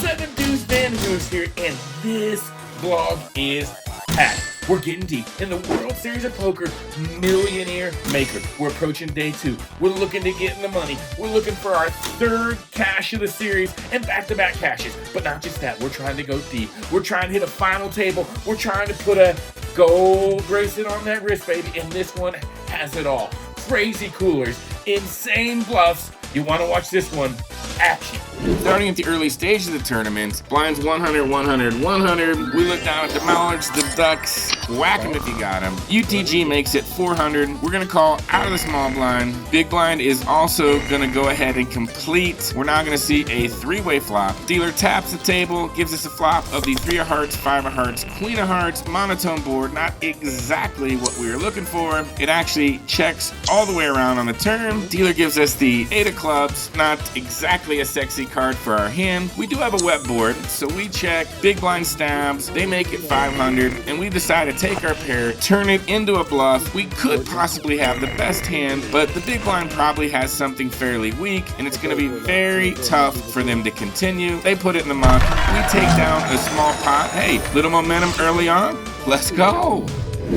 7 Deuce Van Hoose here, and this vlog is packed. We're getting deep in the World Series of Poker Millionaire Maker. We're approaching day 2. We're looking to get in the money. We're looking for our 3rd cash of the series and back-to-back cashes. But not just that, we're trying to go deep. We're trying to hit a final table. We're trying to put a gold bracelet on that wrist, baby, and this one has it all. Crazy coolers, insane bluffs. You want to watch this one? Action. Starting at the early stage of the tournament, blinds 100, 100, 100. We look down at the mallards, the ducks, whack them if you got them. UTG makes it 400. We're gonna call out of the small blind. Big blind is also gonna go ahead and complete. We're now gonna see a 3-way flop. Dealer taps the table, gives us a flop of the 3 of hearts, 5 of hearts, queen of hearts, monotone board. Not exactly what we were looking for. It actually checks all the way around on the turn. Dealer gives us the 8 of clubs. Not exactly a sexy card for our hand. We do have a wet board, so we check. Big blind stabs, they make it 500, and we decide to take our pair, turn it into a bluff. We could possibly have the best hand, but the big blind probably has something fairly weak, and it's going to be very tough for them to continue. They put it in the muck. We take down a small pot. Hey, little momentum early on. Let's go.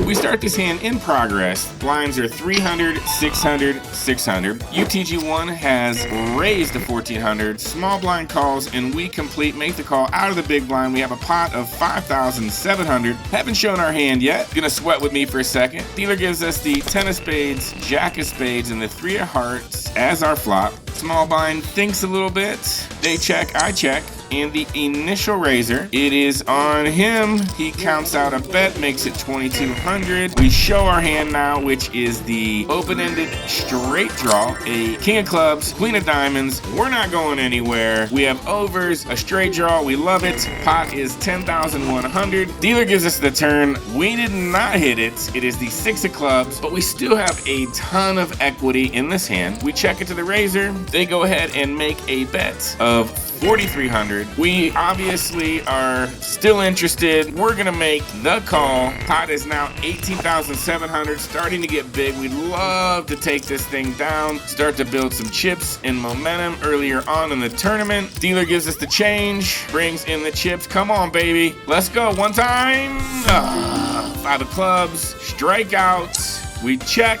We start this hand in progress. Blinds are 300, 600, 600. UTG1 has raised to 1400. Small blind calls, and we complete, make the call out of the big blind. We have a pot of 5,700. Haven't shown our hand yet. Gonna sweat with me for a second. Dealer gives us the 10 of spades, jack of spades, and the 3 of hearts as our flop. Small blind thinks a little bit. They check, I check. And the initial raiser, it is on him. He counts out a bet, makes it 2,200. We show our hand now, which is the open-ended straight draw, a king of clubs, queen of diamonds. We're not going anywhere. We have overs, a straight draw. We love it. Pot is 10,100. Dealer gives us the turn. We did not hit it. It is the 6 of clubs, but we still have a ton of equity in this hand. We check it to the raiser. They go ahead and make a bet of 4,300. We obviously are still interested. We're gonna make the call. Pot is now 18,700, starting to get big. We'd love to take this thing down, start to build some chips and momentum earlier on in the tournament. Dealer gives us the change, brings in the chips. Come on, baby. Let's go. One time. 5 of clubs, strikeouts. We check.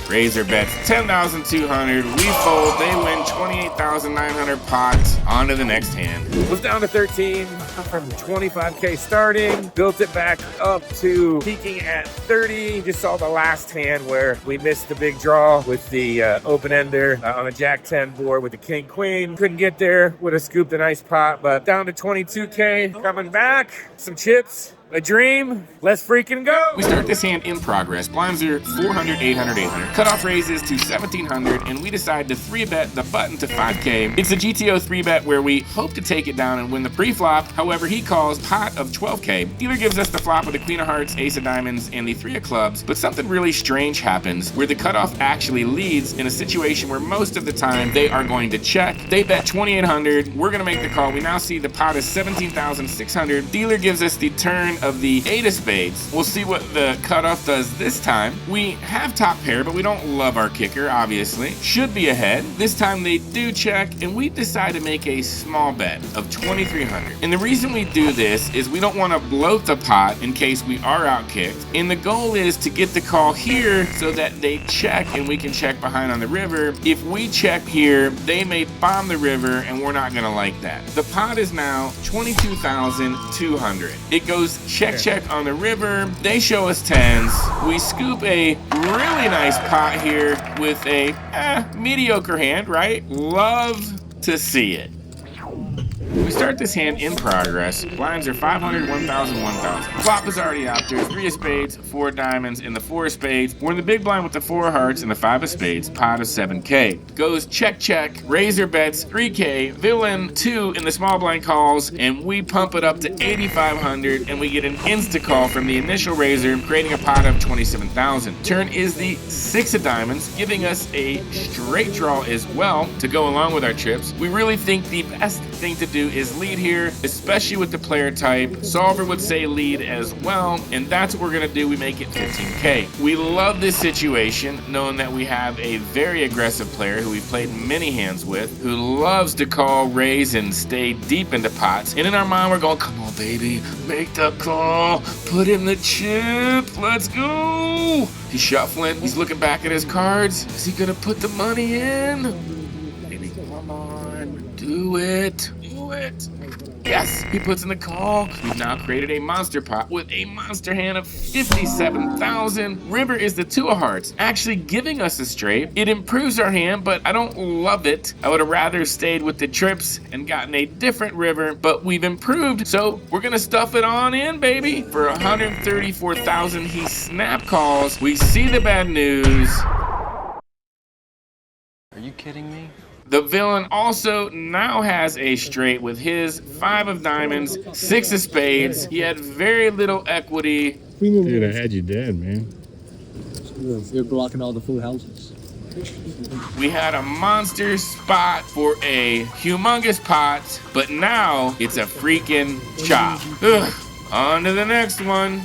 Raiser bets 10,200. We fold. They win 28,900 pots. On to the next hand. Was down to 13 from 25K starting. Built it back up to peaking at 30. Just saw the last hand where we missed the big draw with the open ender on a Jack 10 board with the King Queen. Couldn't get there. Would have scooped a nice pot, but down to 22K. Coming back. Some chips. A dream. Let's freaking go. We start this hand in progress. Blinds are 400, 800, 800. Cutoff raises to 1,700, and we decide to 3-bet the button to 5K. It's a GTO 3-bet where we hope to take it down and win the pre-flop. However, he calls pot of 12K. Dealer gives us the flop with the queen of hearts, ace of diamonds, and the 3 of clubs, but something really strange happens where the cutoff actually leads in a situation where most of the time they are going to check. They bet 2,800. We're gonna make the call. We now see the pot is 17,600. Dealer gives us the turn of the 8 of spades. We'll see what the cutoff does this time. We have top pair, but we don't love our kicker, obviously. Should be ahead. This time they do check, and we decide to make a small bet of 2,300. And the reason we do this is we don't want to bloat the pot in case we are outkicked. And the goal is to get the call here so that they check and we can check behind on the river. If we check here, they may bomb the river, and we're not gonna like that. The pot is now 22,200. It goes check on the river. They show us 10s. We scoop a really nice pot here with a mediocre hand, right? Love to see it. We start this hand in progress. Blinds are 500, 1,000, 1,000. Flop is already out there. 3 of spades, 4 of diamonds, and the 4 of spades. We're in the big blind with the 4 of hearts and the 5 of spades. Pot of 7K. Goes check, check. Raiser bets 3K. Villain 2 in the small blind calls, and we pump it up to 8,500, and we get an insta call from the initial raiser, creating a pot of 27,000. Turn is the 6 of diamonds, giving us a straight draw as well to go along with our chips. We really think the best thing to do is lead here, especially with the player type. Solver would say lead as well, and that's what we're gonna do. We make it 15K. We love this situation, knowing that we have a very aggressive player who we've played many hands with, who loves to call, raise, and stay deep into pots. And in our mind, we're going, come on, baby, make the call, put in the chip, let's go. He's shuffling, he's looking back at his cards. Is he gonna put the money in? Baby, come on, do it, do it. Yes, he puts in the call. We've now created a monster pot with a monster hand of 57,000. River is the 2 of hearts, actually giving us a straight. It improves our hand, but I don't love it. I would have rather stayed with the trips and gotten a different river, but we've improved, so we're gonna stuff it on in, baby. For 134,000, he snap calls. We see the bad news. Are you kidding me? The villain also now has a straight with his 5 of diamonds, 6 of spades. He had very little equity. Dude, I had you dead, man. You're blocking all the full houses. We had a monster spot for a humongous pot, but now it's a freaking chop. Ugh. On to the next one.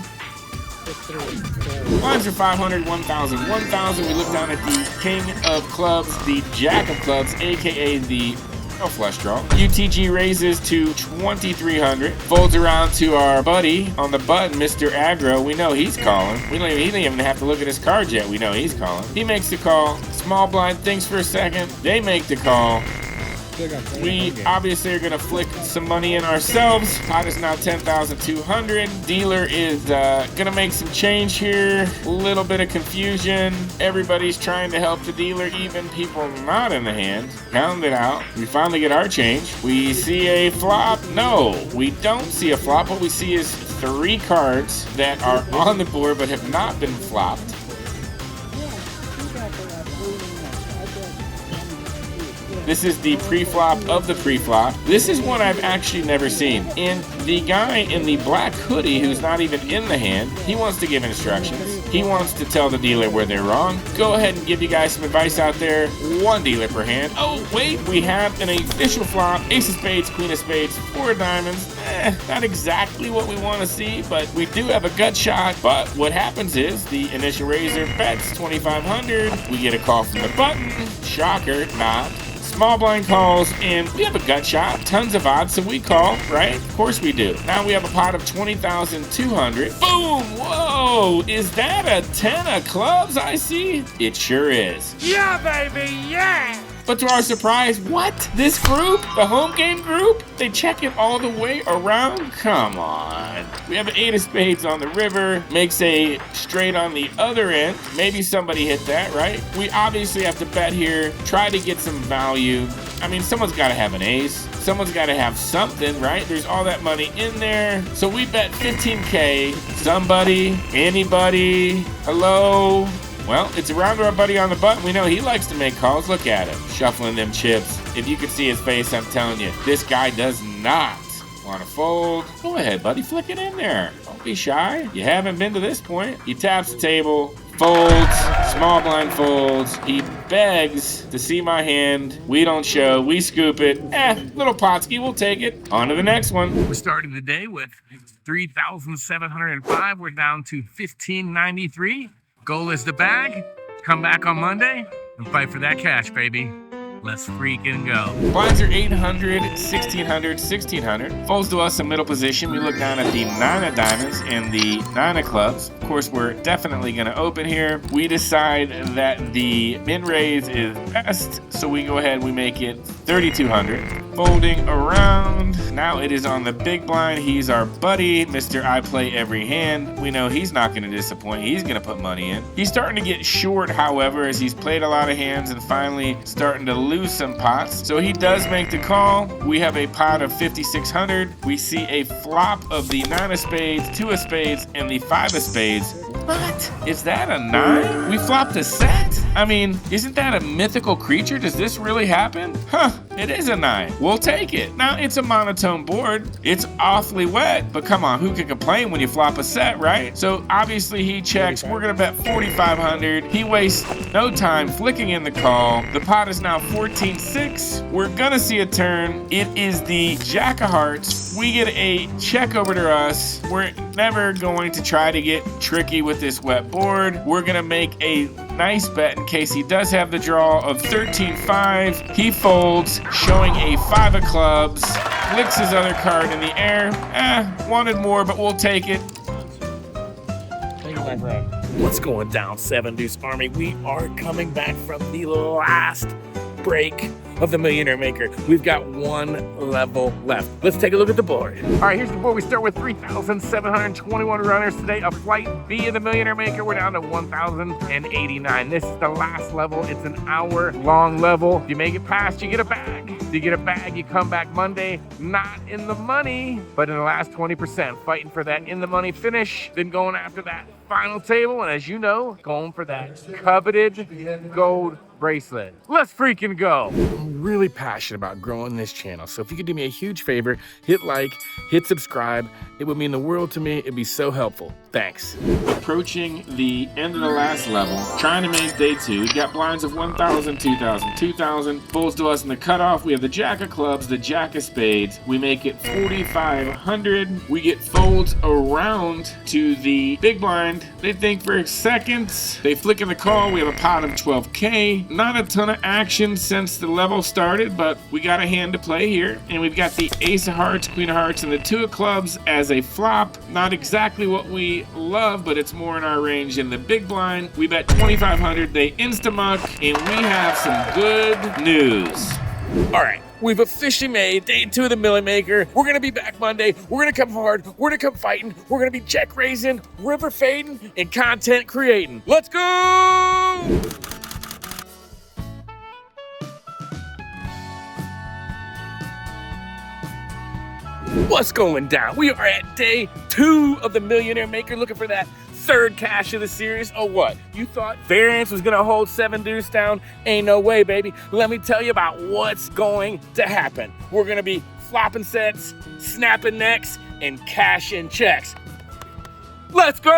Lines are 500, 1,000, 1,000. We look down at the king of clubs, the jack of clubs, aka the flush draw. UTG raises to 2,300. Folds around to our buddy on the button, Mr. Aggro. We know he's calling. He don't even have to look at his card yet. We know he's calling. He makes the call. Small blind thinks for a second. They make the call. We obviously are gonna flick some money in ourselves. Pot is now 10,200. Dealer is gonna make some change here. A little bit of confusion. Everybody's trying to help the dealer, even people not in the hand. Count it out. We finally get our change. We see a flop. No, we don't see a flop. What we see is 3 cards that are on the board but have not been flopped. This is the pre-flop of the pre-flop. This is one I've actually never seen. And the guy in the black hoodie who's not even in the hand, he wants to give instructions. He wants to tell the dealer where they're wrong. Go ahead and give you guys some advice out there. 1 dealer per hand. Oh, wait, we have an official flop. Ace of spades, queen of spades, 4 diamonds. Not exactly what we want to see, but we do have a gut shot. But what happens is the initial raiser bets 2,500. We get a call from the button. Shocker, not. Small blind calls, and we have a gut shot. Tons of odds, so we call, right? Of course we do. Now we have a pot of 20,200. Boom! Whoa! Is that a 10 of clubs I see? It sure is. Yeah, baby, yeah! But to our surprise, what? This group, the home game group, they check it all the way around? Come on. We have an 8 of spades on the river, makes a straight on the other end. Maybe somebody hit that, right? We obviously have to bet here, try to get some value. I mean, someone's got to have an ace. Someone's got to have something, right? There's all that money in there. So we bet 15K. Somebody, anybody, hello? Well, it's around to our buddy on the button. We know he likes to make calls. Look at him, shuffling them chips. If you could see his face, I'm telling you, this guy does not want to fold. Go ahead, buddy, flick it in there. Don't be shy. You haven't been to this point. He taps the table, folds, small blind folds. He begs to see my hand. We don't show, we scoop it. Little Potsky, we'll take it. On to the next one. We're starting the day with 3,705. We're down to 1,593. Goal is the bag. Come back on Monday and fight for that cash, baby. Let's freaking go. Blinds are 800, 1,600, 1,600. Folds to us in middle position. We look down at the 9 of diamonds and the 9 of clubs. Of course, we're definitely going to open here. We decide that the min raise is best, so we go ahead, we make it 3,200. Folding around. Now it is on the big blind. He's our buddy, Mr. I play every hand. We know he's not going to disappoint. He's going to put money in. He's starting to get short, however, as he's played a lot of hands and finally starting to lose some pots. So he does make the call. We have a pot of 5,600. We see a flop of the 9 of spades, 2 of spades, and the 5 of spades. What? Is that a 9? We flopped a set? I mean, isn't that a mythical creature? Does this really happen? Huh. It is a 9. We'll take it. Now, it's a monotone board. It's awfully wet, but come on, who can complain when you flop a set, right? So obviously he checks. We're gonna bet 4,500. He wastes no time flicking in the call. The pot is now 14-6. We're gonna see a turn. It is the Jack of Hearts. We get a check over to us. We're never going to try to get tricky with this wet board. We're gonna make a nice bet in case he does have the draw of 13-5. He folds, showing a 5 of clubs, flicks his other card in the air. Wanted more, but we'll take it. Thank you, my friend. What's going down, 7 Deuce Army? We are coming back from the last break of the Millionaire Maker. We've got 1 level left. Let's take a look at the board. All right, here's the board. We start with 3,721 runners today. A flight B of the Millionaire Maker. We're down to 1,089. This is the last level. It's an hour-long level. If you make it past, you get a bag. If you get a bag, you come back Monday, not in the money, but in the last 20%, fighting for that in the money finish, then going after that final table, and as you know, going for that coveted gold bracelet. Let's freaking go. I'm really passionate about growing this channel, so if you could do me a huge favor, hit like, hit subscribe. It would mean the world to me. It'd be so helpful. Thanks. Approaching the end of the last level, trying to make day 2. We got blinds of 1,000, 2,000, 2,000. Folds to us in the cutoff. We have the Jack of Clubs, the Jack of Spades. We make it 4,500. We get folds around to the big blind. They think for seconds. They flick in the call. We have a pot of 12K. Not a ton of action since the level started, but we got a hand to play here. And we've got the Ace of Hearts, Queen of Hearts, and the 2 of Clubs as a flop. Not exactly what we love, but it's more in our range in the big blind. We bet 2,500. They insta-muck, and we have some good news. All right. We've officially made day 2 of the Millie Maker. We're gonna be back Monday. We're gonna come hard. We're gonna come fighting. We're gonna be check raising, river fading, and content creating. Let's go! What's going down? We are at day 2 of the Millionaire Maker, looking for that 3rd cash of the series. Oh, what? You thought variance was gonna hold 7 Deuce down? Ain't no way, baby. Let me tell you about what's going to happen. We're gonna be flopping sets, snapping necks, and cashing checks. Let's go!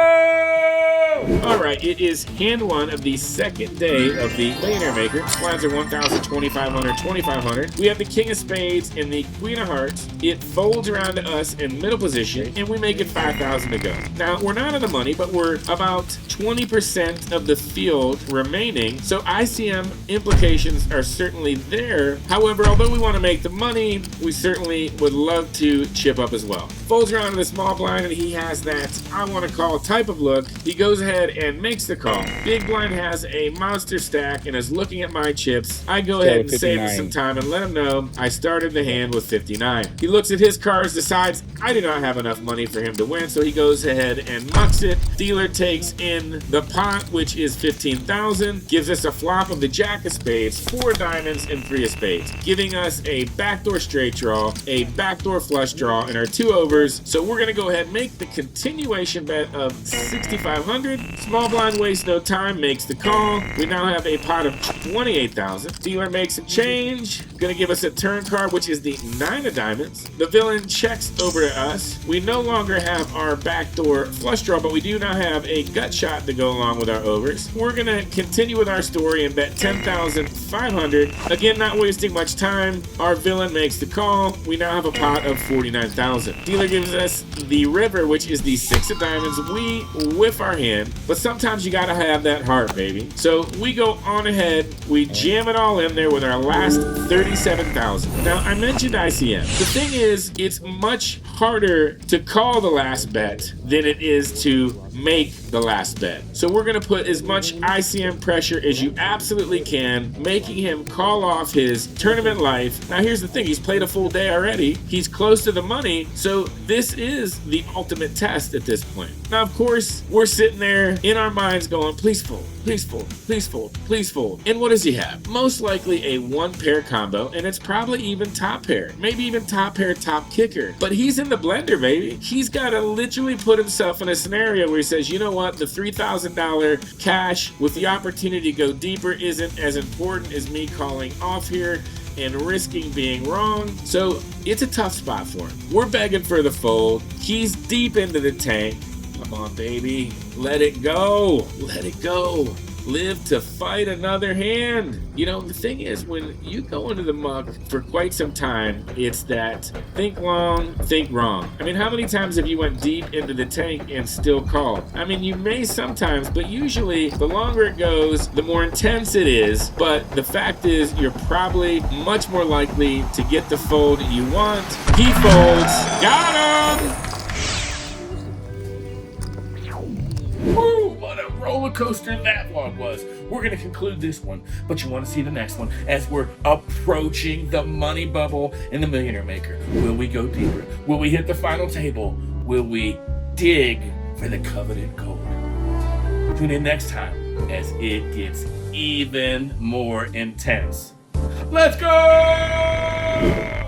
All right, it is hand 1 of the 2nd day of the Millionaire Maker. Blinds are 1,000, 2,500, 2,500. We have the King of Spades and the Queen of Hearts. It folds around to us in middle position, and we make it 5,000 to go. Now, we're not in the money, but we're about 20% of the field remaining, so ICM implications are certainly there. However, although we want to make the money, we certainly would love to chip up as well. Folds around to the small blind, and he has that I want to call type of look. He goes ahead and makes the call. Big blind has a monster stack and is looking at my chips. I go ahead and save him some time and let him know I started the hand with 59. He looks at his cards, decides I do not have enough money for him to win, so he goes ahead and mucks it. Dealer takes in the pot, which is 15,000, gives us a flop of the Jack of Spades, 4 diamonds, and 3 of spades, giving us a backdoor straight draw, a backdoor flush draw, and our 2 overs. So we're gonna go ahead and make the continuation bet of 6,500. Small blind wastes no time, makes the call. We now have a pot of 28,000. Dealer makes a change, gonna give us a turn card, which is the 9 of diamonds. The villain checks over to us. We no longer have our backdoor flush draw, but we do now have a gut shot to go along with our overs. We're gonna continue with our story and bet 10,500. Again, not wasting much time. Our villain makes the call. We now have a pot of 49,000. Dealer gives us the river, which is the 6 of diamonds. We whiff our hand, but sometimes you gotta have that heart, baby. So we go on ahead, we jam it all in there with our last 37,000. Now, I mentioned ICM. The thing is, it's much harder to call the last bet than it is to make the last bet. So we're gonna put as much ICM pressure as you absolutely can, making him call off his tournament life. Now here's the thing, he's played a full day already. He's close to the money, so this is the ultimate test at this point. Now, of course, we're sitting there in our minds going, please fold, please fold, please fold, please fold. And what does he have? Most likely a 1-pair combo, and it's probably even top pair, maybe even top pair, top kicker. But he's in the blender, baby. He's got to literally put himself in a scenario where he says, you know what, the $3,000 cash with the opportunity to go deeper isn't as important as me calling off here. and risking being wrong, so it's a tough spot for him. We're begging for the fold. He's deep into the tank. Come on, baby. Let it go. Let it go. Live to fight another hand. You know, the thing is, when you go into the muck for quite some time, it's that think long, think wrong. I mean, how many times have you went deep into the tank and still called? I mean, you may sometimes, but usually the longer it goes, the more intense it is. But the fact is, you're probably much more likely to get the fold you want. He folds. Got him! Woo, what a roller coaster that vlog was. We're going to conclude this one, but you want to see the next one as we're approaching the money bubble in the Millionaire Maker. Will we go deeper? Will we hit the final table? Will we dig for the coveted gold? Tune in next time as it gets even more intense. Let's go!